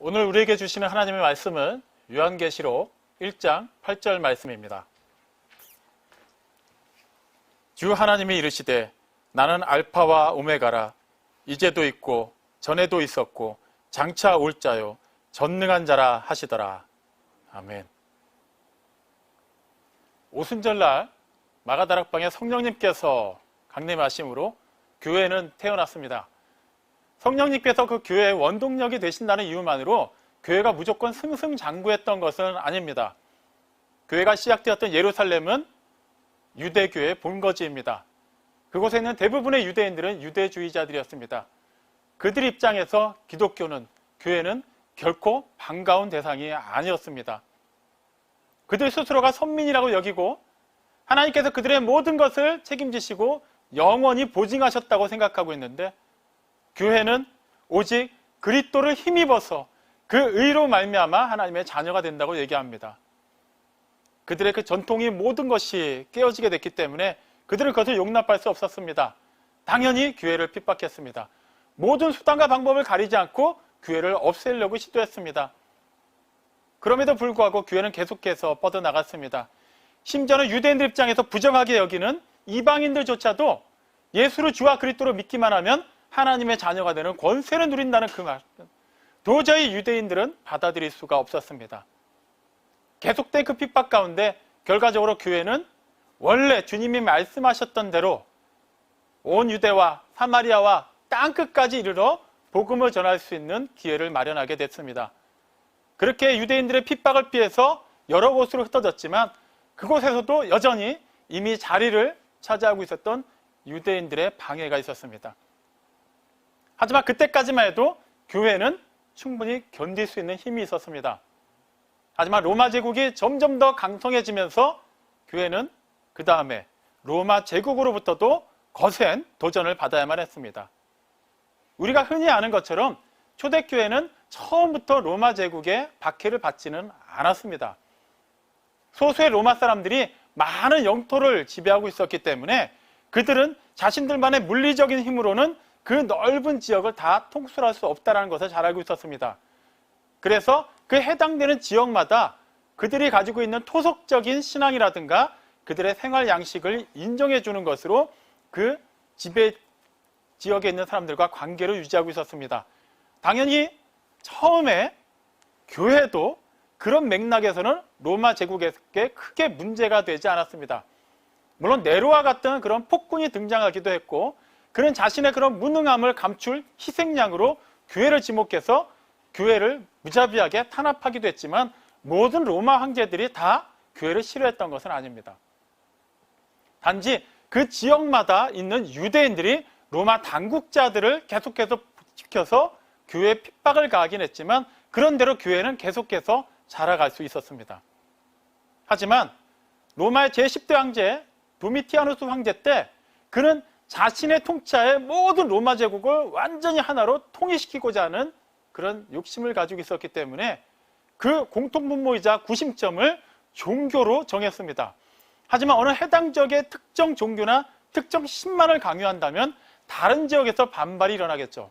오늘 우리에게 주시는 하나님의 말씀은 요한계시록 1장 8절 말씀입니다. 주 하나님이 이르시되 나는 알파와 오메가라 이제도 있고 전에도 있었고 장차 올 자요 전능한 자라 하시더라. 아멘. 오순절날 마가다락방에 성령님께서 강림하심으로 교회는 태어났습니다. 성령님께서 그 교회의 원동력이 되신다는 이유만으로 교회가 무조건 승승장구했던 것은 아닙니다. 교회가 시작되었던 예루살렘은 유대교의 본거지입니다. 그곳에 있는 대부분의 유대인들은 유대주의자들이었습니다. 그들 입장에서 기독교는, 교회는 결코 반가운 대상이 아니었습니다. 그들 스스로가 선민이라고 여기고 하나님께서 그들의 모든 것을 책임지시고 영원히 보증하셨다고 생각하고 있는데, 교회는 오직 그리스도를 힘입어서 그 의로 말미암아 하나님의 자녀가 된다고 얘기합니다. 그들의 그 전통이 모든 것이 깨어지게 됐기 때문에 그들은 그것을 용납할 수 없었습니다. 당연히 교회를 핍박했습니다. 모든 수단과 방법을 가리지 않고 교회를 없애려고 시도했습니다. 그럼에도 불구하고 교회는 계속해서 뻗어나갔습니다. 심지어는 유대인들 입장에서 부정하게 여기는 이방인들조차도 예수를 주와 그리스도로 믿기만 하면 하나님의 자녀가 되는 권세를 누린다는 그 말, 도저히 유대인들은 받아들일 수가 없었습니다. 계속된 그 핍박 가운데 결과적으로 교회는 원래 주님이 말씀하셨던 대로 온 유대와 사마리아와 땅끝까지 이르러 복음을 전할 수 있는 기회를 마련하게 됐습니다. 그렇게 유대인들의 핍박을 피해서 여러 곳으로 흩어졌지만 그곳에서도 여전히 이미 자리를 차지하고 있었던 유대인들의 방해가 있었습니다. 하지만 그때까지만 해도 교회는 충분히 견딜 수 있는 힘이 있었습니다. 하지만 로마 제국이 점점 더 강성해지면서 교회는 그 다음에 로마 제국으로부터도 거센 도전을 받아야만 했습니다. 우리가 흔히 아는 것처럼 초대교회는 처음부터 로마 제국의 박해를 받지는 않았습니다. 소수의 로마 사람들이 많은 영토를 지배하고 있었기 때문에 그들은 자신들만의 물리적인 힘으로는 그 넓은 지역을 다 통솔할 수 없다는 것을 잘 알고 있었습니다. 그래서 그 해당되는 지역마다 그들이 가지고 있는 토속적인 신앙이라든가 그들의 생활 양식을 인정해 주는 것으로 그 지배 지역에 있는 사람들과 관계를 유지하고 있었습니다. 당연히 처음에 교회도 그런 맥락에서는 로마 제국에게 크게 문제가 되지 않았습니다. 물론 네로와 같은 그런 폭군이 등장하기도 했고 그는 자신의 그런 무능함을 감출 희생양으로 교회를 지목해서 교회를 무자비하게 탄압하기도 했지만 모든 로마 황제들이 다 교회를 싫어했던 것은 아닙니다. 단지 그 지역마다 있는 유대인들이 로마 당국자들을 계속해서 지켜서 교회에 핍박을 가하긴 했지만 그런대로 교회는 계속해서 자라갈 수 있었습니다. 하지만 로마의 제10대 황제 도미티아누스 황제 때 그는 자신의 통치하에 모든 로마 제국을 완전히 하나로 통일시키고자 하는 그런 욕심을 가지고 있었기 때문에 그 공통분모이자 구심점을 종교로 정했습니다. 하지만 어느 해당 지역의 특정 종교나 특정 신만을 강요한다면 다른 지역에서 반발이 일어나겠죠.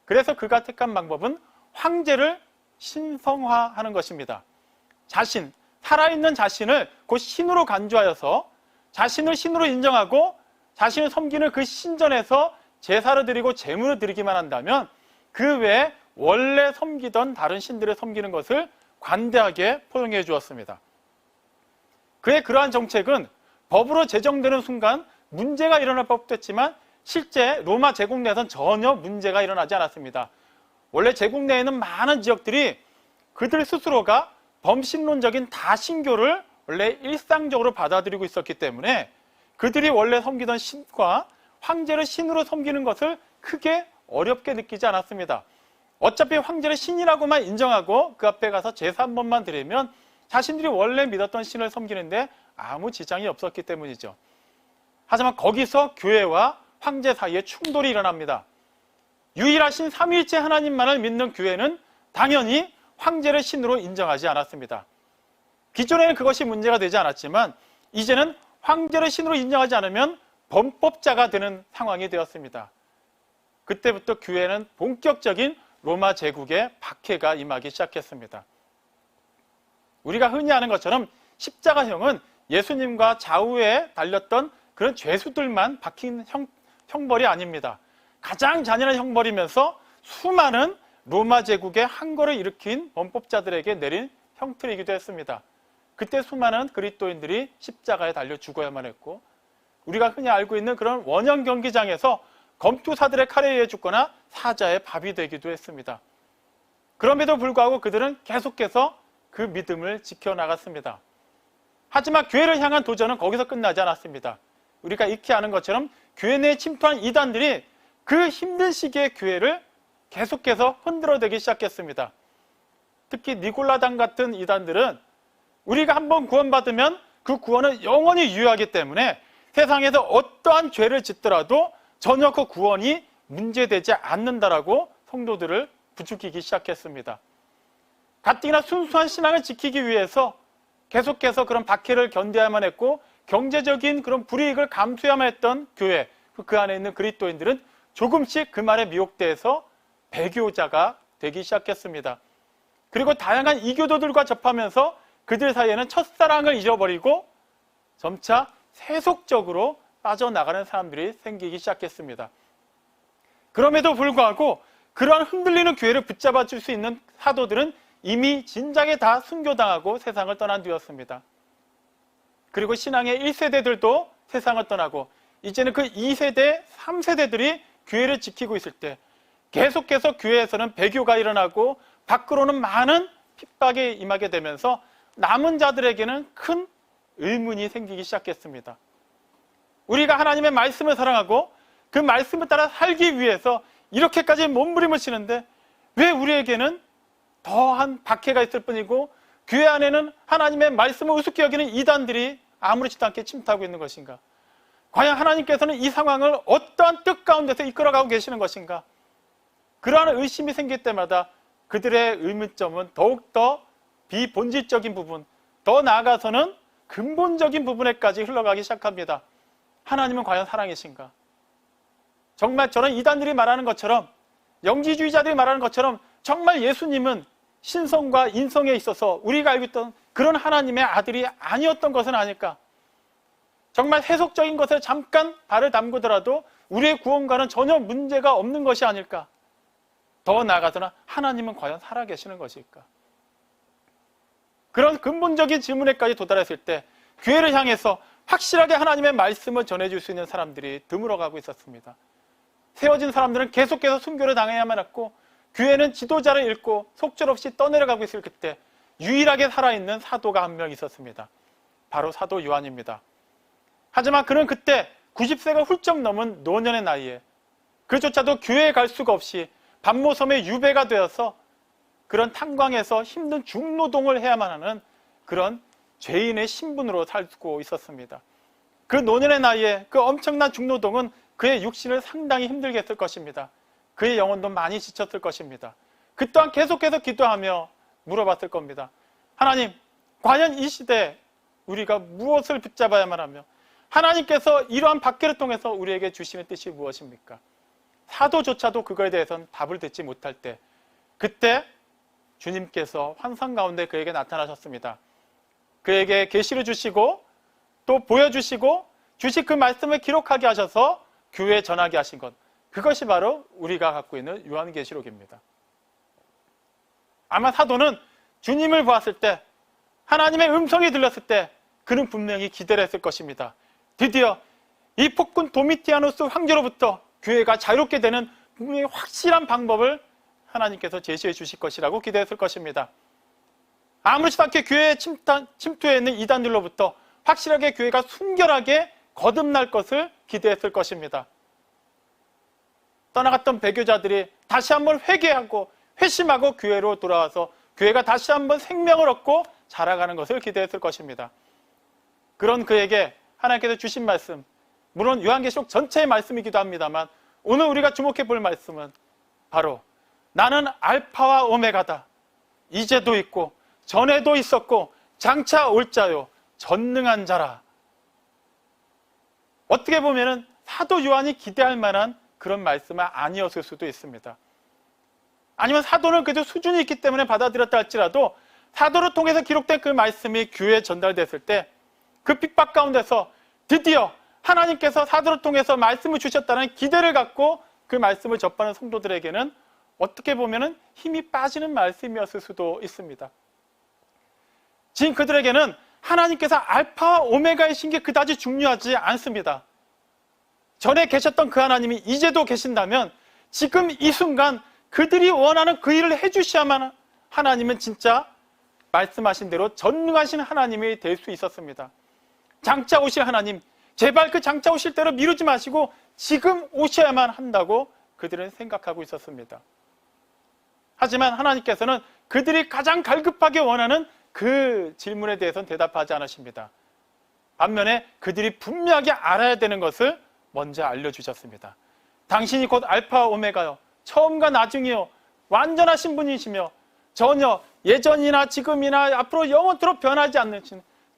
그래서 그가 택한 방법은 황제를 신성화하는 것입니다. 살아있는 자신을 곧 신으로 간주하여서 자신을 신으로 인정하고 자신을 섬기는 그 신전에서 제사를 드리고 제물을 드리기만 한다면 그 외에 원래 섬기던 다른 신들을 섬기는 것을 관대하게 포용해 주었습니다. 그의 그러한 정책은 법으로 제정되는 순간 문제가 일어날 법도 했지만 실제 로마 제국 내에서는 전혀 문제가 일어나지 않았습니다. 원래 제국 내에는 많은 지역들이 그들 스스로가 범신론적인 다신교를 원래 일상적으로 받아들이고 있었기 때문에 그들이 원래 섬기던 신과 황제를 신으로 섬기는 것을 크게 어렵게 느끼지 않았습니다. 어차피 황제를 신이라고만 인정하고 그 앞에 가서 제사 한 번만 드리면 자신들이 원래 믿었던 신을 섬기는데 아무 지장이 없었기 때문이죠. 하지만 거기서 교회와 황제 사이에 충돌이 일어납니다. 유일하신 삼위일체 하나님만을 믿는 교회는 당연히 황제를 신으로 인정하지 않았습니다. 기존에는 그것이 문제가 되지 않았지만 이제는 황제를 신으로 인정하지 않으면 범법자가 되는 상황이 되었습니다. 그때부터 교회는 본격적인 로마 제국의 박해가 임하기 시작했습니다. 우리가 흔히 아는 것처럼 십자가형은 예수님과 좌우에 달렸던 그런 죄수들만 박힌 형벌이 아닙니다. 가장 잔인한 형벌이면서 수많은 로마 제국의 항거를 일으킨 범법자들에게 내린 형틀이기도 했습니다. 그때 수많은 그리스도인들이 십자가에 달려 죽어야만 했고, 우리가 흔히 알고 있는 그런 원형 경기장에서 검투사들의 칼에 의해 죽거나 사자의 밥이 되기도 했습니다. 그럼에도 불구하고 그들은 계속해서 그 믿음을 지켜나갔습니다. 하지만 교회를 향한 도전은 거기서 끝나지 않았습니다. 우리가 익히 아는 것처럼 교회 내에 침투한 이단들이 그 힘든 시기에 교회를 계속해서 흔들어대기 시작했습니다. 특히 니골라당 같은 이단들은 우리가 한번 구원받으면 그 구원은 영원히 유효하기 때문에 세상에서 어떠한 죄를 짓더라도 전혀 그 구원이 문제되지 않는다라고 성도들을 부추기기 시작했습니다. 가뜩이나 순수한 신앙을 지키기 위해서 계속해서 그런 박해를 견뎌야만 했고 경제적인 그런 불이익을 감수해야만 했던 교회, 그 안에 있는 그리스도인들은 조금씩 그 말에 미혹돼서 배교자가 되기 시작했습니다. 그리고 다양한 이교도들과 접하면서 그들 사이에는 첫사랑을 잊어버리고 점차 세속적으로 빠져나가는 사람들이 생기기 시작했습니다. 그럼에도 불구하고 그러한 흔들리는 교회를 붙잡아 줄 수 있는 사도들은 이미 진작에 다 순교당하고 세상을 떠난 뒤였습니다. 그리고 신앙의 1세대들도 세상을 떠나고 이제는 그 2세대, 3세대들이 교회를 지키고 있을 때 계속해서 교회에서는 배교가 일어나고 밖으로는 많은 핍박이 임하게 되면서 남은 자들에게는 큰 의문이 생기기 시작했습니다. 우리가 하나님의 말씀을 사랑하고 그 말씀을 따라 살기 위해서 이렇게까지 몸부림을 치는데 왜 우리에게는 더한 박해가 있을 뿐이고 교회 안에는 하나님의 말씀을 우습게 여기는 이단들이 아무렇지도 않게 침투하고 있는 것인가? 과연 하나님께서는 이 상황을 어떠한 뜻 가운데서 이끌어가고 계시는 것인가? 그러한 의심이 생길 때마다 그들의 의문점은 더욱더 비본질적인 부분, 더 나아가서는 근본적인 부분에까지 흘러가기 시작합니다. 하나님은 과연 사랑이신가? 정말 저런 이단들이 말하는 것처럼, 영지주의자들이 말하는 것처럼 정말 예수님은 신성과 인성에 있어서 우리가 알고 있던 그런 하나님의 아들이 아니었던 것은 아닐까? 정말 세속적인 것에 잠깐 발을 담그더라도 우리의 구원과는 전혀 문제가 없는 것이 아닐까? 더 나아가서는 하나님은 과연 살아계시는 것일까? 그런 근본적인 질문에까지 도달했을 때 교회를 향해서 확실하게 하나님의 말씀을 전해줄 수 있는 사람들이 드물어가고 있었습니다. 세워진 사람들은 계속해서 순교를 당해야만 했고 교회는 지도자를 잃고 속절없이 떠내려가고 있을 그때 유일하게 살아있는 사도가 한 명 있었습니다. 바로 사도 요한입니다. 하지만 그는 그때 90세가 훌쩍 넘은 노년의 나이에 그조차도 교회에 갈 수가 없이 반모섬의 유배가 되어서 그런 탄광에서 힘든 중노동을 해야만 하는 그런 죄인의 신분으로 살고 있었습니다. 그 노년의 나이에 그 엄청난 중노동은 그의 육신을 상당히 힘들게 했을 것입니다. 그의 영혼도 많이 지쳤을 것입니다. 그 또한 계속해서 기도하며 물어봤을 겁니다. 하나님, 과연 이 시대에 우리가 무엇을 붙잡아야만 하며 하나님께서 이러한 박해를 통해서 우리에게 주시는 뜻이 무엇입니까? 사도조차도 그거에 대해서는 답을 듣지 못할 때 그때 주님께서 환상 가운데 그에게 나타나셨습니다. 그에게 계시를 주시고 또 보여주시고 주신 그 말씀을 기록하게 하셔서 교회에 전하게 하신 것, 그것이 바로 우리가 갖고 있는 요한계시록입니다. 아마 사도는 주님을 보았을 때 하나님의 음성이 들렸을 때 그는 분명히 기대를 했을 것입니다. 드디어 이 폭군 도미티아누스 황제로부터 교회가 자유롭게 되는 분명히 확실한 방법을 하나님께서 제시해 주실 것이라고 기대했을 것입니다. 아무렇지도 않게 교회에 침투해 있는 이단들로부터 확실하게 교회가 순결하게 거듭날 것을 기대했을 것입니다. 떠나갔던 배교자들이 다시 한번 회개하고 회심하고 교회로 돌아와서 교회가 다시 한번 생명을 얻고 자라가는 것을 기대했을 것입니다. 그런 그에게 하나님께서 주신 말씀, 물론 요한계시록 전체의 말씀이기도 합니다만 오늘 우리가 주목해 볼 말씀은 바로 나는 알파와 오메가다. 이제도 있고 전에도 있었고 장차 올 자요 전능한 자라. 어떻게 보면은 사도 요한이 기대할 만한 그런 말씀은 아니었을 수도 있습니다. 아니면 사도는 그래도 수준이 있기 때문에 받아들였다 할지라도 사도를 통해서 기록된 그 말씀이 교회에 전달됐을 때 그 핍박 가운데서 드디어 하나님께서 사도를 통해서 말씀을 주셨다는 기대를 갖고 그 말씀을 접하는 성도들에게는 어떻게 보면 힘이 빠지는 말씀이었을 수도 있습니다. 지금 그들에게는 하나님께서 알파와 오메가이신 게 그다지 중요하지 않습니다. 전에 계셨던 그 하나님이 이제도 계신다면 지금 이 순간 그들이 원하는 그 일을 해주셔야만 하나님은 진짜 말씀하신 대로 전능하신 하나님이 될 수 있었습니다. 장차 오실 하나님, 제발 그 장차 오실 대로 미루지 마시고 지금 오셔야만 한다고 그들은 생각하고 있었습니다. 하지만 하나님께서는 그들이 가장 갈급하게 원하는 그 질문에 대해서는 대답하지 않으십니다. 반면에 그들이 분명하게 알아야 되는 것을 먼저 알려주셨습니다. 당신이 곧 알파와 오메가요, 처음과 나중이요, 완전하신 분이시며 전혀 예전이나 지금이나 앞으로 영원토록 변하지 않는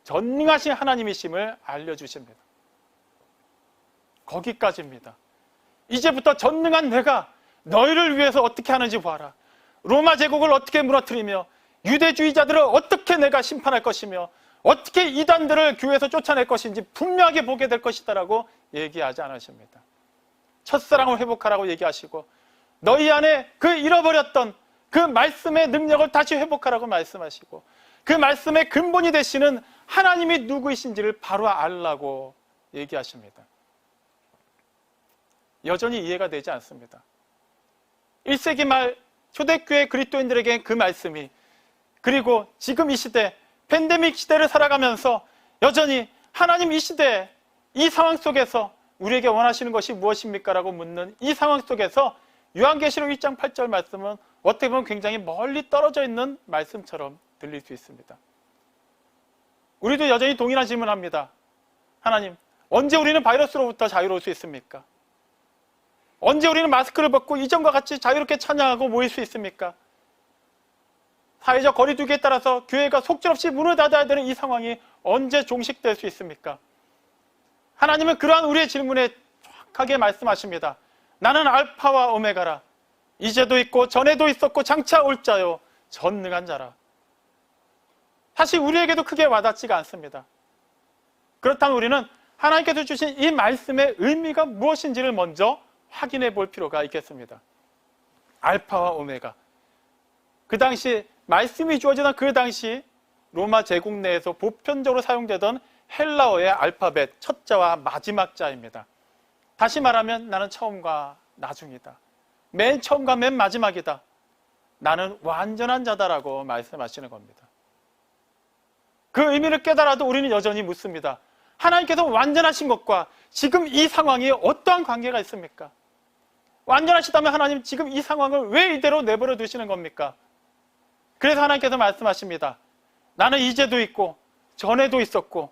전능하신 하나님이심을 알려주십니다. 거기까지입니다. 이제부터 전능한 내가 너희를 위해서 어떻게 하는지 봐라. 로마 제국을 어떻게 무너뜨리며 유대주의자들을 어떻게 내가 심판할 것이며 어떻게 이단들을 교회에서 쫓아낼 것인지 분명하게 보게 될 것이다라고 얘기하지 않으십니다. 첫사랑을 회복하라고 얘기하시고 너희 안에 그 잃어버렸던 그 말씀의 능력을 다시 회복하라고 말씀하시고 그 말씀의 근본이 되시는 하나님이 누구이신지를 바로 알라고 얘기하십니다. 여전히 이해가 되지 않습니다. 1세기 말 초대교회 그리스도인들에게 그 말씀이, 그리고 지금 이 시대 팬데믹 시대를 살아가면서 여전히 하나님 이 시대 이 상황 속에서 우리에게 원하시는 것이 무엇입니까? 라고 묻는 이 상황 속에서 요한계시록 1장 8절 말씀은 어떻게 보면 굉장히 멀리 떨어져 있는 말씀처럼 들릴 수 있습니다. 우리도 여전히 동일한 질문을 합니다. 하나님, 언제 우리는 바이러스로부터 자유로울 수 있습니까? 언제 우리는 마스크를 벗고 이전과 같이 자유롭게 찬양하고 모일 수 있습니까? 사회적 거리두기에 따라서 교회가 속절없이 문을 닫아야 되는 이 상황이 언제 종식될 수 있습니까? 하나님은 그러한 우리의 질문에 정확하게 말씀하십니다. 나는 알파와 오메가라. 이제도 있고 전에도 있었고 장차 올 자요, 전능한 자라. 사실 우리에게도 크게 와닿지가 않습니다. 그렇다면 우리는 하나님께서 주신 이 말씀의 의미가 무엇인지를 먼저 확인해 볼 필요가 있겠습니다. 알파와 오메가. 그 당시 말씀이 주어지던 그 당시 로마 제국 내에서 보편적으로 사용되던 헬라어의 알파벳 첫 자와 마지막 자입니다. 다시 말하면 나는 처음과 나중이다. 맨 처음과 맨 마지막이다. 나는 완전한 자다라고 말씀하시는 겁니다. 그 의미를 깨달아도 우리는 여전히 묻습니다. 하나님께서 완전하신 것과 지금 이 상황이 어떠한 관계가 있습니까? 완전하시다면 하나님 지금 이 상황을 왜 이대로 내버려 두시는 겁니까? 그래서 하나님께서 말씀하십니다. 나는 이제도 있고 전에도 있었고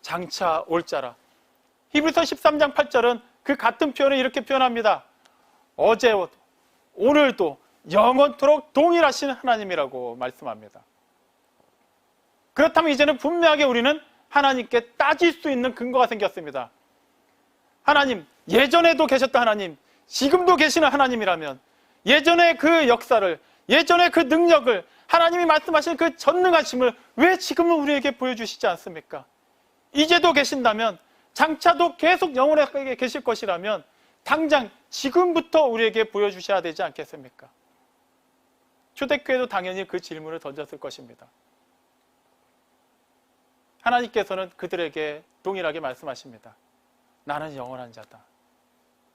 장차 올 자라. 히브리서 13장 8절은 그 같은 표현을 이렇게 표현합니다. 어제도 오늘도 영원토록 동일하신 하나님이라고 말씀합니다. 그렇다면 이제는 분명하게 우리는 하나님께 따질 수 있는 근거가 생겼습니다. 하나님, 예전에도 계셨던 하나님, 지금도 계시는 하나님이라면 예전의 그 역사를, 예전의 그 능력을, 하나님이 말씀하신 그 전능하심을 왜 지금은 우리에게 보여주시지 않습니까? 이제도 계신다면, 장차도 계속 영원하게 계실 것이라면 당장 지금부터 우리에게 보여주셔야 되지 않겠습니까? 초대교회도 당연히 그 질문을 던졌을 것입니다. 하나님께서는 그들에게 동일하게 말씀하십니다. 나는 영원한 자다.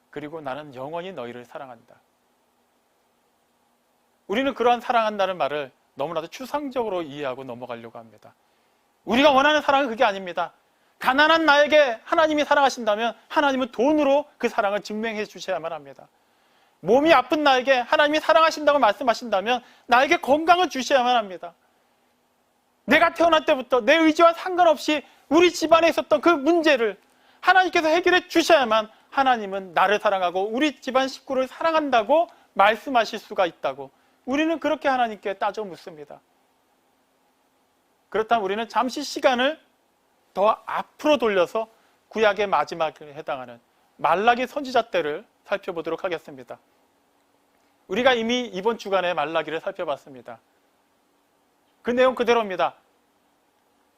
그리고 나는 영원히 너희를 사랑한다. 우리는 그러한 사랑한다는 말을 너무나도 추상적으로 이해하고 넘어가려고 합니다. 우리가 원하는 사랑은 그게 아닙니다. 가난한 나에게 하나님이 사랑하신다면 하나님은 돈으로 그 사랑을 증명해 주셔야만 합니다. 몸이 아픈 나에게 하나님이 사랑하신다고 말씀하신다면 나에게 건강을 주셔야만 합니다. 내가 태어날 때부터 내 의지와 상관없이 우리 집안에 있었던 그 문제를 하나님께서 해결해 주셔야만 하나님은 나를 사랑하고 우리 집안 식구를 사랑한다고 말씀하실 수가 있다고 우리는 그렇게 하나님께 따져 묻습니다. 그렇다면 우리는 잠시 시간을 더 앞으로 돌려서 구약의 마지막에 해당하는 말라기 선지자 때를 살펴보도록 하겠습니다. 우리가 이미 이번 주간에 말라기를 살펴봤습니다. 그 내용 그대로입니다.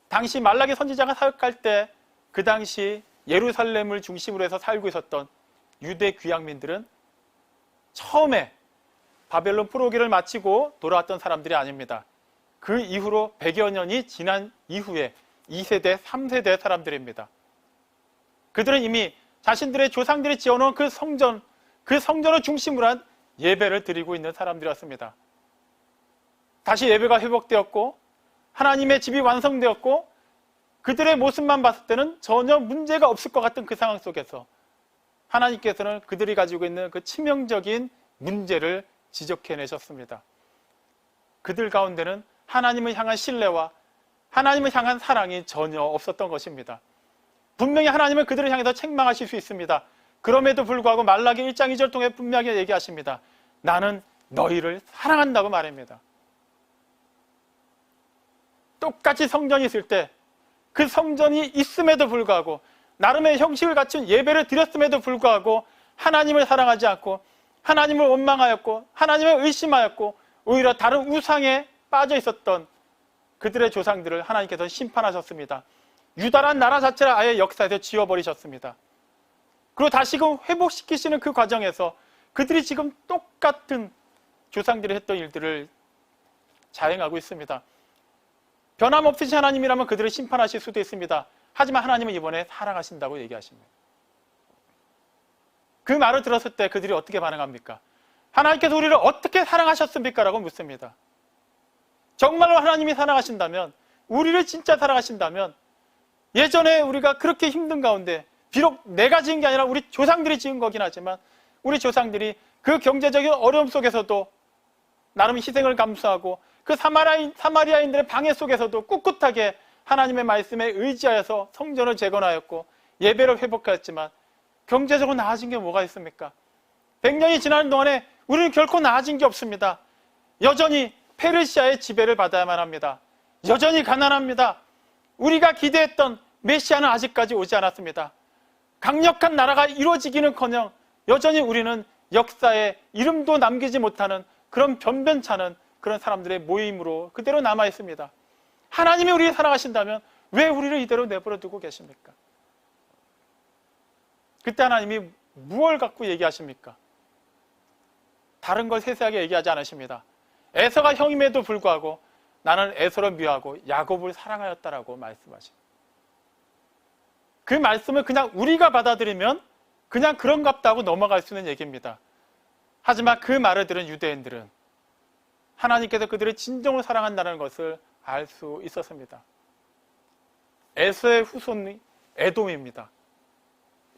당시 말라기 선지자가 사역할 때 그 당시 예루살렘을 중심으로 해서 살고 있었던 유대 귀향민들은 처음에 바벨론 포로기를 마치고 돌아왔던 사람들이 아닙니다. 그 이후로 100여 년이 지난 이후에 2세대, 3세대 사람들입니다. 그들은 이미 자신들의 조상들이 지어놓은 그 성전을 중심으로 한 예배를 드리고 있는 사람들이었습니다. 다시 예배가 회복되었고 하나님의 집이 완성되었고 그들의 모습만 봤을 때는 전혀 문제가 없을 것 같은 그 상황 속에서 하나님께서는 그들이 가지고 있는 그 치명적인 문제를 지적해내셨습니다. 그들 가운데는 하나님을 향한 신뢰와 하나님을 향한 사랑이 전혀 없었던 것입니다. 분명히 하나님은 그들을 향해서 책망하실 수 있습니다. 그럼에도 불구하고 말라기 1장 2절 통해 분명히 얘기하십니다. 나는 너희를 사랑한다고 말합니다. 똑같이 성전이 있을 때 그 성전이 있음에도 불구하고 나름의 형식을 갖춘 예배를 드렸음에도 불구하고 하나님을 사랑하지 않고 하나님을 원망하였고 하나님을 의심하였고 오히려 다른 우상에 빠져 있었던 그들의 조상들을 하나님께서 심판하셨습니다. 유다란 나라 자체를 아예 역사에서 지워버리셨습니다. 그리고 다시금 회복시키시는 그 과정에서 그들이 지금 똑같은 조상들이 했던 일들을 자행하고 있습니다. 변함없으신 하나님이라면 그들을 심판하실 수도 있습니다. 하지만 하나님은 이번에 사랑하신다고 얘기하십니다. 그 말을 들었을 때 그들이 어떻게 반응합니까? 하나님께서 우리를 어떻게 사랑하셨습니까? 라고 묻습니다. 정말로 하나님이 사랑하신다면, 우리를 진짜 사랑하신다면 예전에 우리가 그렇게 힘든 가운데 비록 내가 지은 게 아니라 우리 조상들이 지은 거긴 하지만 우리 조상들이 그 경제적인 어려움 속에서도 나름 희생을 감수하고 그 사마리아인들의 방해 속에서도 꿋꿋하게 하나님의 말씀에 의지하여서 성전을 재건하였고 예배를 회복하였지만 경제적으로 나아진 게 뭐가 있습니까? 100년이 지나는 동안에 우리는 결코 나아진 게 없습니다. 여전히 페르시아의 지배를 받아야만 합니다. 여전히 가난합니다. 우리가 기대했던 메시아는 아직까지 오지 않았습니다. 강력한 나라가 이루어지기는커녕 여전히 우리는 역사에 이름도 남기지 못하는 그런 변변찮은 그런 사람들의 모임으로 그대로 남아 있습니다. 하나님이 우리를 사랑하신다면 왜 우리를 이대로 내버려 두고 계십니까? 그때 하나님이 무엇을 갖고 얘기하십니까? 다른 걸 세세하게 얘기하지 않으십니다. 에서가 형임에도 불구하고 나는 에서를 미워하고 야곱을 사랑하였다라고 말씀하십니다. 그 말씀을 그냥 우리가 받아들이면 그냥 그런갑다 하고 넘어갈 수 있는 얘기입니다. 하지만 그 말을 들은 유대인들은 하나님께서 그들을 진정으로 사랑한다는 것을 알 수 있었습니다. 에서의 후손이 에돔입니다.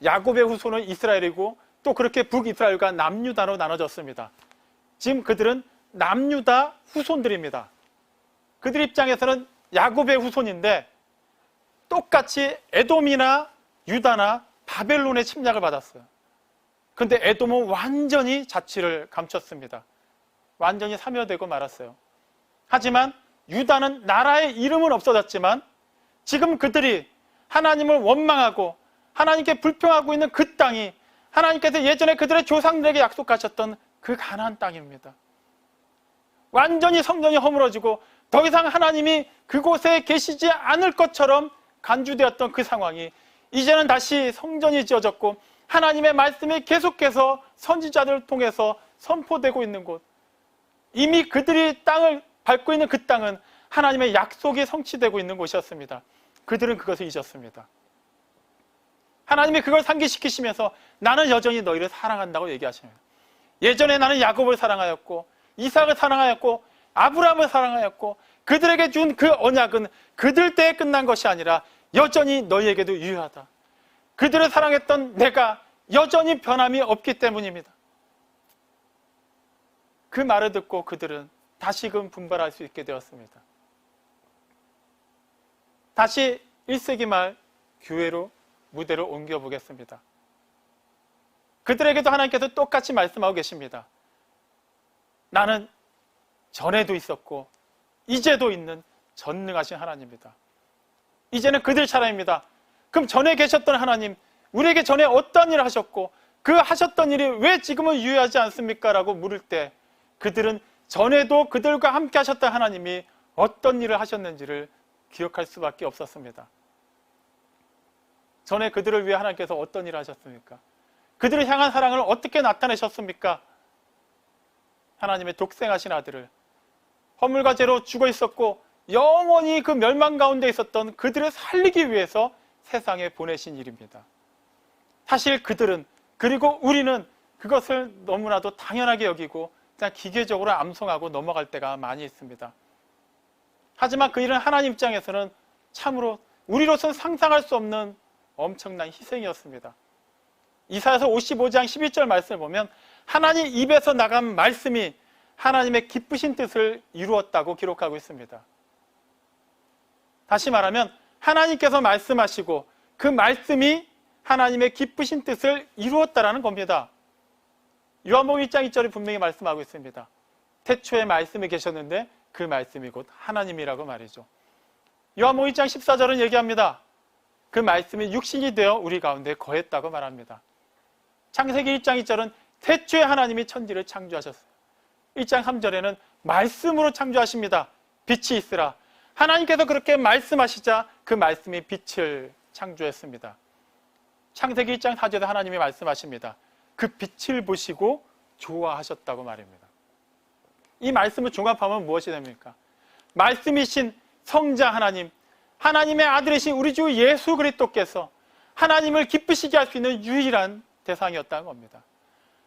야곱의 후손은 이스라엘이고 또 그렇게 북이스라엘과 남유다로 나눠졌습니다. 지금 그들은 남유다 후손들입니다. 그들 입장에서는 야곱의 후손인데 똑같이 에돔이나 유다나 바벨론의 침략을 받았어요. 그런데 에돔은 완전히 자취를 감췄습니다. 완전히 사멸되고 말았어요. 하지만 유다는 나라의 이름은 없어졌지만 지금 그들이 하나님을 원망하고 하나님께 불평하고 있는 그 땅이 하나님께서 예전에 그들의 조상들에게 약속하셨던 그 가나안 땅입니다. 완전히 성전이 허물어지고 더 이상 하나님이 그곳에 계시지 않을 것처럼 간주되었던 그 상황이 이제는 다시 성전이 지어졌고 하나님의 말씀이 계속해서 선지자들을 통해서 선포되고 있는 곳, 이미 그들이 땅을 밟고 있는 그 땅은 하나님의 약속이 성취되고 있는 곳이었습니다. 그들은 그것을 잊었습니다. 하나님이 그걸 상기시키시면서 나는 여전히 너희를 사랑한다고 얘기하십니다. 예전에 나는 야곱을 사랑하였고 이삭을 사랑하였고 아브라함을 사랑하였고 그들에게 준 그 언약은 그들 때에 끝난 것이 아니라 여전히 너희에게도 유효하다. 그들을 사랑했던 내가 여전히 변함이 없기 때문입니다. 그 말을 듣고 그들은 다시금 분발할 수 있게 되었습니다. 다시 1세기 말 교회로 무대로 옮겨보겠습니다. 그들에게도 하나님께서 똑같이 말씀하고 계십니다. 나는 전에도 있었고 이제도 있는 전능하신 하나님입니다. 이제는 그들 차례입니다. 그럼 전에 계셨던 하나님, 우리에게 전에 어떤 일을 하셨고 그 하셨던 일이 왜 지금은 유효하지 않습니까? 라고 물을 때 그들은 전에도 그들과 함께 하셨던 하나님이 어떤 일을 하셨는지를 기억할 수밖에 없었습니다. 전에 그들을 위해 하나님께서 어떤 일을 하셨습니까? 그들을 향한 사랑을 어떻게 나타내셨습니까? 하나님의 독생하신 아들을 허물과 죄로 죽어 있었고 영원히 그 멸망 가운데 있었던 그들을 살리기 위해서 세상에 보내신 일입니다. 사실 그들은, 그리고 우리는 그것을 너무나도 당연하게 여기고 그냥 기계적으로 암송하고 넘어갈 때가 많이 있습니다. 하지만 그 일은 하나님 입장에서는 참으로 우리로서는 상상할 수 없는 엄청난 희생이었습니다. 이사야서 55장 12절 말씀을 보면 하나님 입에서 나간 말씀이 하나님의 기쁘신 뜻을 이루었다고 기록하고 있습니다. 다시 말하면 하나님께서 말씀하시고 그 말씀이 하나님의 기쁘신 뜻을 이루었다라는 겁니다. 요한복음 1장 2절이 분명히 말씀하고 있습니다. 태초에 말씀이 계셨는데 그 말씀이 곧 하나님이라고 말이죠. 요한복음 1장 14절은 얘기합니다. 그 말씀이 육신이 되어 우리 가운데 거했다고 말합니다. 창세기 1장 2절은 태초에 하나님이 천지를 창조하셨어요. 1장 3절에는 말씀으로 창조하십니다. 빛이 있으라. 하나님께서 그렇게 말씀하시자 그 말씀이 빛을 창조했습니다. 창세기 1장 4절에 하나님이 말씀하십니다. 그 빛을 보시고 좋아하셨다고 말입니다. 이 말씀을 종합하면 무엇이 됩니까? 말씀이신 성자 하나님, 하나님의 아들이신 우리 주 예수 그리스도께서 하나님을 기쁘시게 할 수 있는 유일한 대상이었다는 겁니다.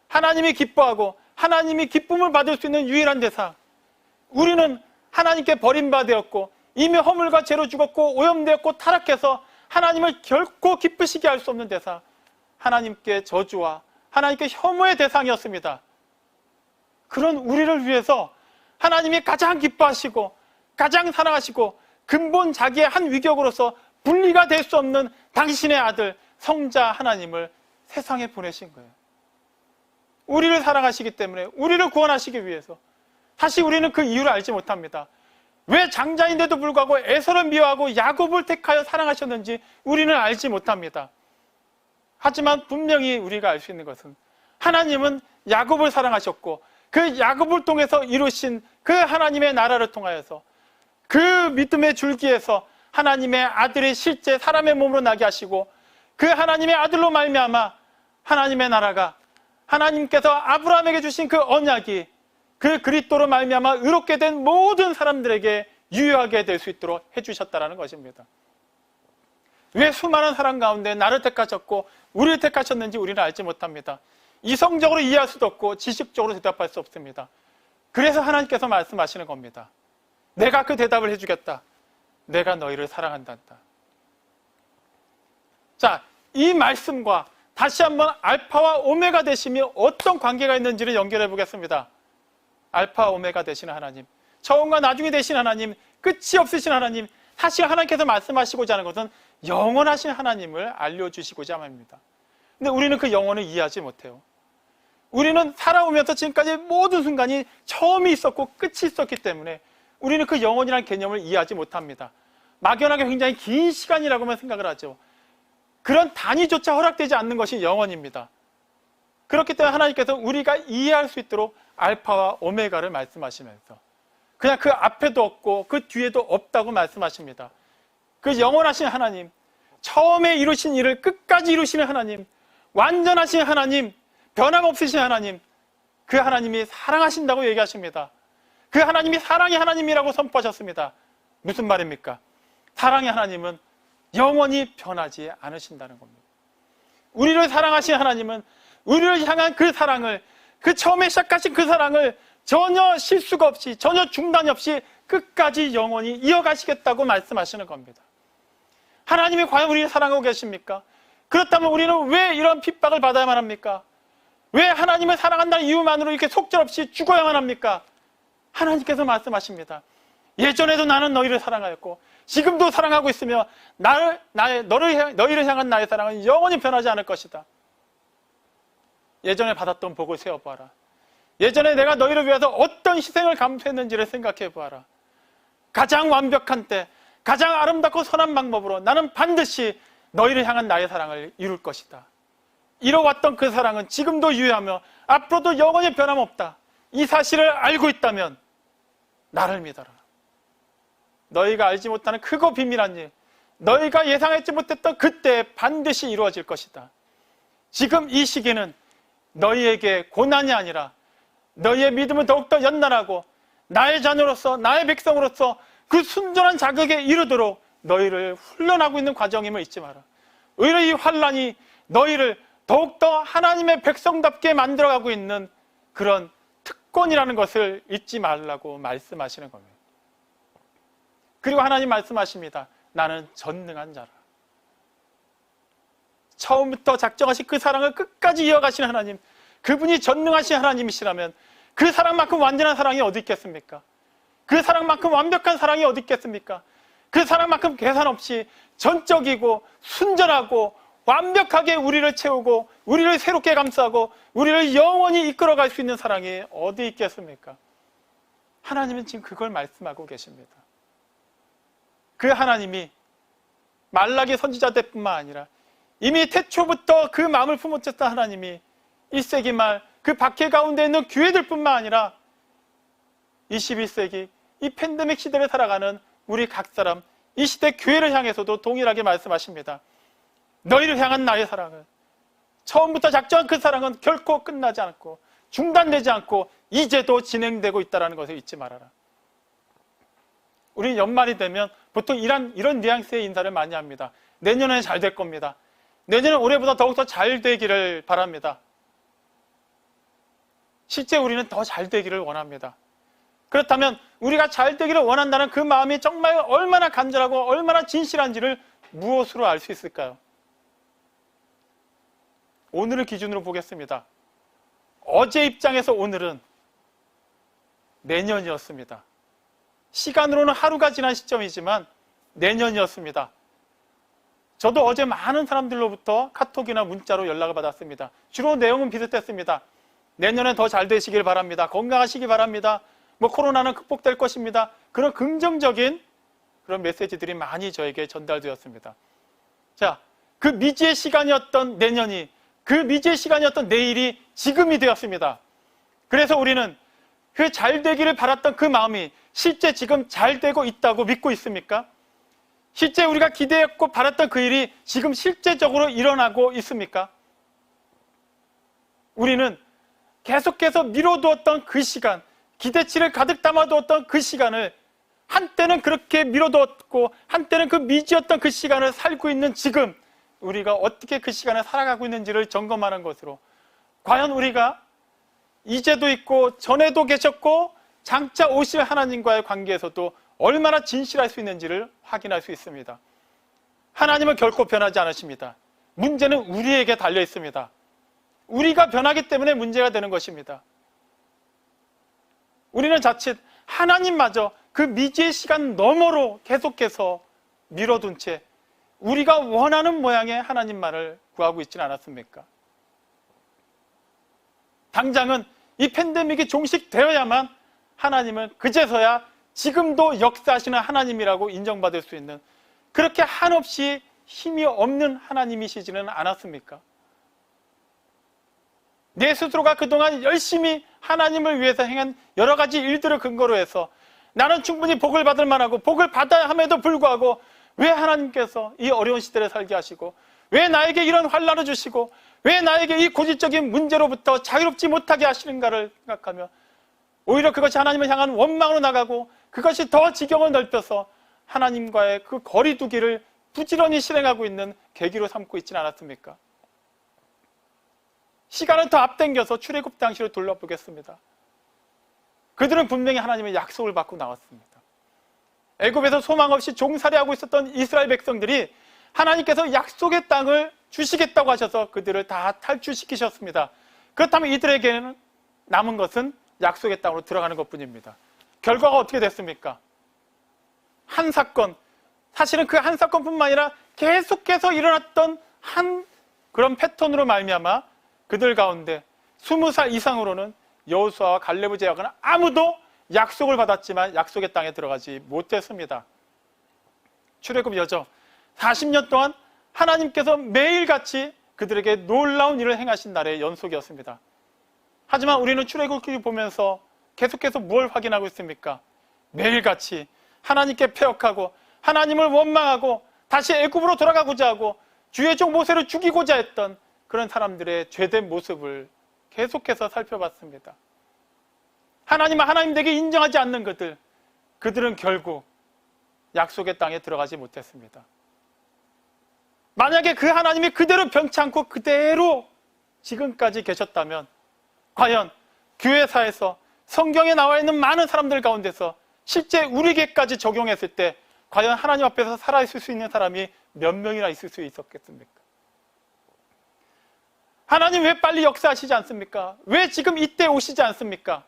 하나님이 기뻐하고 하나님이 기쁨을 받을 수 있는 유일한 대상. 우리는 하나님께 버림받았고 이미 허물과 죄로 죽었고 오염되었고 타락해서 하나님을 결코 기쁘시게 할 수 없는 대상, 하나님께 저주와 하나님께 혐오의 대상이었습니다. 그런 우리를 위해서 하나님이 가장 기뻐하시고 가장 사랑하시고 근본 자기의 한 위격으로서 분리가 될 수 없는 당신의 아들 성자 하나님을 세상에 보내신 거예요. 우리를 사랑하시기 때문에, 우리를 구원하시기 위해서. 사실 우리는 그 이유를 알지 못합니다. 왜 장자인데도 불구하고 에서를 미워하고 야곱을 택하여 사랑하셨는지 우리는 알지 못합니다. 하지만 분명히 우리가 알 수 있는 것은 하나님은 야곱을 사랑하셨고 그 야곱을 통해서 이루신 그 하나님의 나라를 통하여서 그 믿음의 줄기에서 하나님의 아들이 실제 사람의 몸으로 나게 하시고 그 하나님의 아들로 말미암아 하나님의 나라가 하나님께서 아브라함에게 주신 그 언약이 그 그리스도로 말미암아 의롭게 된 모든 사람들에게 유효하게 될 수 있도록 해주셨다는 것입니다. 왜 수많은 사람 가운데 나를 택하셨고 우리를 택하셨는지 우리는 알지 못합니다. 이성적으로 이해할 수도 없고 지식적으로 대답할 수 없습니다. 그래서 하나님께서 말씀하시는 겁니다. 내가 그 대답을 해주겠다. 내가 너희를 사랑한다. 자, 이 말씀과 다시 한번 알파와 오메가 되심이 어떤 관계가 있는지를 연결해 보겠습니다. 알파와 오메가 되시는 하나님, 처음과 나중에 되신 하나님, 끝이 없으신 하나님, 사실 하나님께서 말씀하시고자 하는 것은 영원하신 하나님을 알려주시고자 합니다. 근데 우리는 그 영혼을 이해하지 못해요. 우리는 살아오면서 지금까지 모든 순간이 처음이 있었고 끝이 있었기 때문에 우리는 그 영혼이라는 개념을 이해하지 못합니다. 막연하게 굉장히 긴 시간이라고만 생각을 하죠. 그런 단위조차 허락되지 않는 것이 영혼입니다. 그렇기 때문에 하나님께서 우리가 이해할 수 있도록 알파와 오메가를 말씀하시면서 그냥 그 앞에도 없고 그 뒤에도 없다고 말씀하십니다. 그 영원하신 하나님, 처음에 이루신 일을 끝까지 이루시는 하나님, 완전하신 하나님, 변함없으신 하나님, 그 하나님이 사랑하신다고 얘기하십니다. 그 하나님이 사랑의 하나님이라고 선포하셨습니다. 무슨 말입니까? 사랑의 하나님은 영원히 변하지 않으신다는 겁니다. 우리를 사랑하신 하나님은 우리를 향한 그 사랑을, 그 처음에 시작하신 그 사랑을 전혀 실수가 없이, 전혀 중단이 없이 끝까지 영원히 이어가시겠다고 말씀하시는 겁니다. 하나님이 과연 우리를 사랑하고 계십니까? 그렇다면 우리는 왜 이런 핍박을 받아야만 합니까? 왜 하나님을 사랑한다는 이유만으로 이렇게 속절없이 죽어야만 합니까? 하나님께서 말씀하십니다. 예전에도 나는 너희를 사랑하였고 지금도 사랑하고 있으며 너희를 향한 나의 사랑은 영원히 변하지 않을 것이다. 예전에 받았던 복을 세어보아라. 예전에 내가 너희를 위해서 어떤 희생을 감수했는지를 생각해보아라. 가장 완벽한 때, 가장 아름답고 선한 방법으로 나는 반드시 너희를 향한 나의 사랑을 이룰 것이다. 이뤄왔던 그 사랑은 지금도 유효하며 앞으로도 영원히 변함없다. 이 사실을 알고 있다면 나를 믿어라. 너희가 알지 못하는 크고 비밀한 일, 너희가 예상하지 못했던 그때 반드시 이루어질 것이다. 지금 이 시기는 너희에게 고난이 아니라 너희의 믿음은 더욱더 연단하고 나의 자녀로서, 나의 백성으로서 그 순전한 자격에 이르도록 너희를 훈련하고 있는 과정임을 잊지 마라. 오히려 이 환난이 너희를 더욱더 하나님의 백성답게 만들어가고 있는 그런 특권이라는 것을 잊지 말라고 말씀하시는 겁니다. 그리고 하나님 말씀하십니다. 나는 전능한 자라. 처음부터 작정하신 그 사랑을 끝까지 이어가신 하나님, 그분이 전능하신 하나님이시라면 그 사랑만큼 완전한 사랑이 어디 있겠습니까? 그 사랑만큼 완벽한 사랑이 어디 있겠습니까? 그 사랑만큼 계산 없이 전적이고 순전하고 완벽하게 우리를 채우고 우리를 새롭게 감싸고 우리를 영원히 이끌어갈 수 있는 사랑이 어디 있겠습니까? 하나님은 지금 그걸 말씀하고 계십니다. 그 하나님이 말라기 선지자 때뿐만 아니라 이미 태초부터 그 마음을 품었던 하나님이 1세기 말 그 박해 가운데 있는 교회들뿐만 아니라 21세기 이 팬데믹 시대를 살아가는 우리 각 사람, 이 시대 교회를 향해서도 동일하게 말씀하십니다. 너희를 향한 나의 사랑은, 처음부터 작정한 그 사랑은 결코 끝나지 않고 중단되지 않고 이제도 진행되고 있다는 것을 잊지 말아라. 우리 연말이 되면 보통 이런 뉘앙스의 인사를 많이 합니다. 내년에는 잘 될 겁니다. 내년은 올해보다 더욱더 잘 되기를 바랍니다. 실제 우리는 더 잘 되기를 원합니다. 그렇다면 우리가 잘 되기를 원한다는 그 마음이 정말 얼마나 간절하고 얼마나 진실한지를 무엇으로 알 수 있을까요? 오늘을 기준으로 보겠습니다. 어제 입장에서 오늘은 내년이었습니다. 시간으로는 하루가 지난 시점이지만 내년이었습니다. 저도 어제 많은 사람들로부터 카톡이나 문자로 연락을 받았습니다. 주로 내용은 비슷했습니다. 내년에 더 잘 되시길 바랍니다. 건강하시기 바랍니다. 코로나는 극복될 것입니다. 그런 긍정적인 그런 메시지들이 많이 저에게 전달되었습니다. 자, 그 미지의 시간이었던 내년이, 그 미지의 시간이었던 내일이 지금이 되었습니다. 그래서 우리는 그 잘 되기를 바랐던 그 마음이 실제 지금 잘 되고 있다고 믿고 있습니까? 실제 우리가 기대했고 바랐던 그 일이 지금 실제적으로 일어나고 있습니까? 우리는 계속해서 미뤄두었던 그 시간, 기대치를 가득 담아두었던 그 시간을 한때는 그렇게 미뤄두었고 한때는 그 미지였던 그 시간을 살고 있는 지금 우리가 어떻게 그 시간을 살아가고 있는지를 점검하는 것으로 과연 우리가 이제도 있고 전에도 계셨고 장차 오실 하나님과의 관계에서도 얼마나 진실할 수 있는지를 확인할 수 있습니다. 하나님은 결코 변하지 않으십니다. 문제는 우리에게 달려 있습니다. 우리가 변하기 때문에 문제가 되는 것입니다. 우리는 자칫 하나님마저 그 미지의 시간 너머로 계속해서 밀어둔 채 우리가 원하는 모양의 하나님만을 구하고 있지는 않았습니까? 당장은 이 팬데믹이 종식되어야만 하나님은 그제서야 지금도 역사하시는 하나님이라고 인정받을 수 있는, 그렇게 한없이 힘이 없는 하나님이시지는 않았습니까? 내 스스로가 그동안 열심히 하나님을 위해서 행한 여러 가지 일들을 근거로 해서 나는 충분히 복을 받을 만하고 복을 받아야 함에도 불구하고 왜 하나님께서 이 어려운 시대를 살게 하시고 왜 나에게 이런 환난을 주시고 왜 나에게 이 고질적인 문제로부터 자유롭지 못하게 하시는가를 생각하며 오히려 그것이 하나님을 향한 원망으로 나가고 그것이 더 지경을 넓혀서 하나님과의 그 거리두기를 부지런히 실행하고 있는 계기로 삼고 있지는 않았습니까? 시간을 더 앞당겨서 출애굽 당시를 돌려보겠습니다. 그들은 분명히 하나님의 약속을 받고 나왔습니다. 애굽에서 소망 없이 종살이하고 있었던 이스라엘 백성들이 하나님께서 약속의 땅을 주시겠다고 하셔서 그들을 다 탈출시키셨습니다. 그렇다면 이들에게는 남은 것은 약속의 땅으로 들어가는 것뿐입니다. 결과가 어떻게 됐습니까? 한 사건, 사실은 그 한 사건뿐만 아니라 계속해서 일어났던 한 그런 패턴으로 말미암아 그들 가운데 20살 이상으로는 여호수아와 갈렙을 제외하고는 아무도 약속을 받았지만 약속의 땅에 들어가지 못했습니다. 출애굽 여정 40년 동안 하나님께서 매일같이 그들에게 놀라운 일을 행하신 날의 연속이었습니다. 하지만 우리는 출애굽기 보면서 계속해서 뭘 확인하고 있습니까? 매일같이 하나님께 패역하고 하나님을 원망하고 다시 애굽으로 돌아가고자 하고 주의 종 모세를 죽이고자 했던 그런 사람들의 죄된 모습을 계속해서 살펴봤습니다. 하나님을 하나님 되게 인정하지 않는 그들은 결국 약속의 땅에 들어가지 못했습니다. 만약에 그 하나님이 그대로 변치 않고 그대로 지금까지 계셨다면 과연 교회사에서 성경에 나와 있는 많은 사람들 가운데서 실제 우리에게까지 적용했을 때 과연 하나님 앞에서 살아있을 수 있는 사람이 몇 명이나 있을 수 있었겠습니까? 하나님 왜 빨리 역사하시지 않습니까? 왜 지금 이때 오시지 않습니까?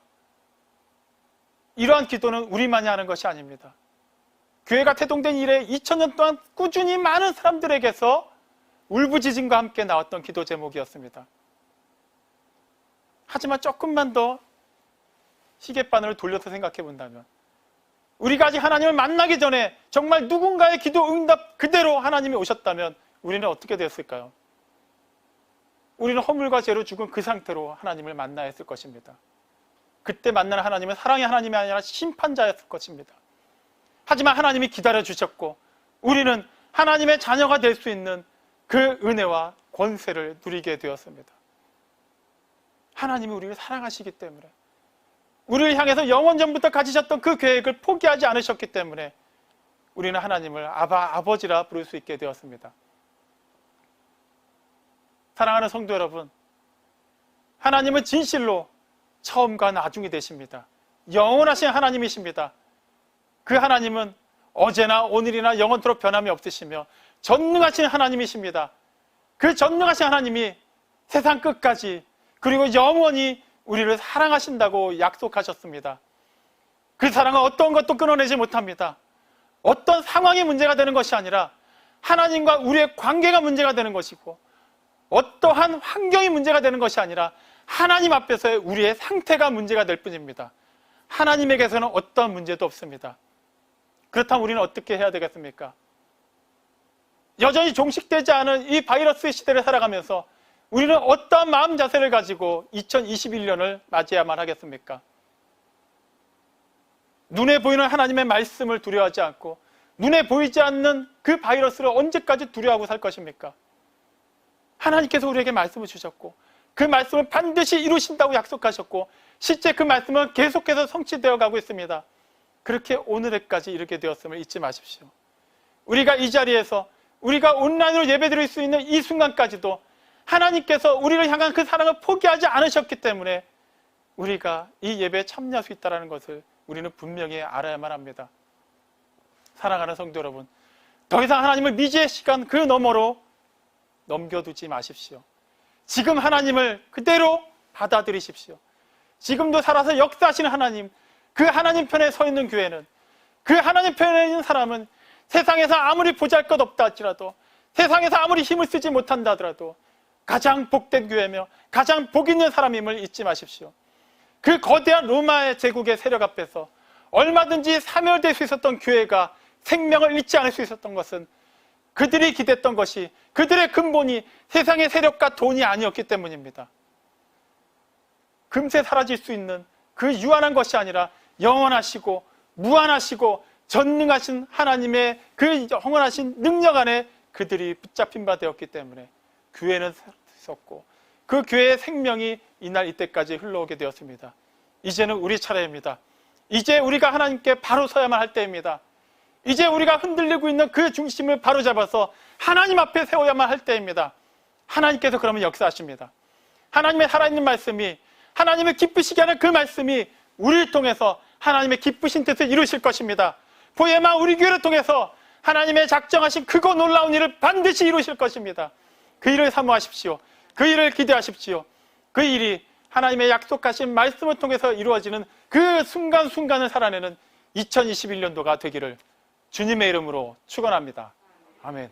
이러한 기도는 우리만이 하는 것이 아닙니다. 교회가 태동된 이래 2000년 동안 꾸준히 많은 사람들에게서 울부짖음과 함께 나왔던 기도 제목이었습니다. 하지만 조금만 더 시계바늘을 돌려서 생각해 본다면 우리가 아직 하나님을 만나기 전에 정말 누군가의 기도 응답 그대로 하나님이 오셨다면 우리는 어떻게 되었을까요? 우리는 허물과 죄로 죽은 그 상태로 하나님을 만나야 했을 것입니다. 그때 만나는 하나님은 사랑의 하나님이 아니라 심판자였을 것입니다. 하지만 하나님이 기다려주셨고 우리는 하나님의 자녀가 될 수 있는 그 은혜와 권세를 누리게 되었습니다. 하나님이 우리를 사랑하시기 때문에 우리를 향해서 영원전부터 가지셨던 그 계획을 포기하지 않으셨기 때문에 우리는 하나님을 아버지라 부를 수 있게 되었습니다. 사랑하는 성도 여러분, 하나님은 진실로 처음과 나중이 되십니다. 영원하신 하나님이십니다. 그 하나님은 어제나 오늘이나 영원토록 변함이 없으시며 전능하신 하나님이십니다. 그 전능하신 하나님이 세상 끝까지 그리고 영원히 우리를 사랑하신다고 약속하셨습니다. 그 사랑은 어떤 것도 끊어내지 못합니다. 어떤 상황이 문제가 되는 것이 아니라 하나님과 우리의 관계가 문제가 되는 것이고 어떠한 환경이 문제가 되는 것이 아니라 하나님 앞에서의 우리의 상태가 문제가 될 뿐입니다. 하나님에게서는 어떠한 문제도 없습니다. 그렇다면 우리는 어떻게 해야 되겠습니까? 여전히 종식되지 않은 이 바이러스 시대를 살아가면서 우리는 어떠한 마음 자세를 가지고 2021년을 맞이해야만 하겠습니까? 눈에 보이는 하나님의 말씀을 두려워하지 않고 눈에 보이지 않는 그 바이러스를 언제까지 두려워하고 살 것입니까? 하나님께서 우리에게 말씀을 주셨고 그 말씀을 반드시 이루신다고 약속하셨고 실제 그 말씀은 계속해서 성취되어 가고 있습니다. 그렇게 오늘까지 이르게 되었음을 잊지 마십시오. 우리가 이 자리에서 우리가 온라인으로 예배드릴 수 있는 이 순간까지도 하나님께서 우리를 향한 그 사랑을 포기하지 않으셨기 때문에 우리가 이 예배에 참여할 수 있다는 것을 우리는 분명히 알아야만 합니다. 사랑하는 성도 여러분, 더 이상 하나님을 미지의 시간 그 너머로 넘겨두지 마십시오. 지금 하나님을 그대로 받아들이십시오. 지금도 살아서 역사하시는 하나님, 그 하나님 편에 서 있는 교회는, 그 하나님 편에 있는 사람은 세상에서 아무리 보잘것없다 할지라도, 세상에서 아무리 힘을 쓰지 못한다 하더라도 가장 복된 교회며 가장 복 있는 사람임을 잊지 마십시오. 그 거대한 로마의 제국의 세력 앞에서 얼마든지 사멸될 수 있었던 교회가 생명을 잃지 않을 수 있었던 것은 그들이 기댔던 것이, 그들의 근본이 세상의 세력과 돈이 아니었기 때문입니다. 금세 사라질 수 있는 그 유한한 것이 아니라 영원하시고 무한하시고 전능하신 하나님의 그 영원하신 능력 안에 그들이 붙잡힌 바 되었기 때문에 교회는 있었고 그 교회의 생명이 이날 이때까지 흘러오게 되었습니다. 이제는 우리 차례입니다. 이제 우리가 하나님께 바로 서야만 할 때입니다. 이제 우리가 흔들리고 있는 그 중심을 바로잡아서 하나님 앞에 세워야만 할 때입니다. 하나님께서 그러면 역사하십니다. 하나님의 살아있는 말씀이, 하나님을 기쁘시게 하는 그 말씀이 우리를 통해서 하나님의 기쁘신 뜻을 이루실 것입니다. 포에마 우리 교회를 통해서 하나님의 작정하신 크고 놀라운 일을 반드시 이루실 것입니다. 그 일을 사모하십시오. 그 일을 기대하십시오. 그 일이 하나님의 약속하신 말씀을 통해서 이루어지는 그 순간순간을 살아내는 2021년도가 되기를 주님의 이름으로 축원합니다. 아멘.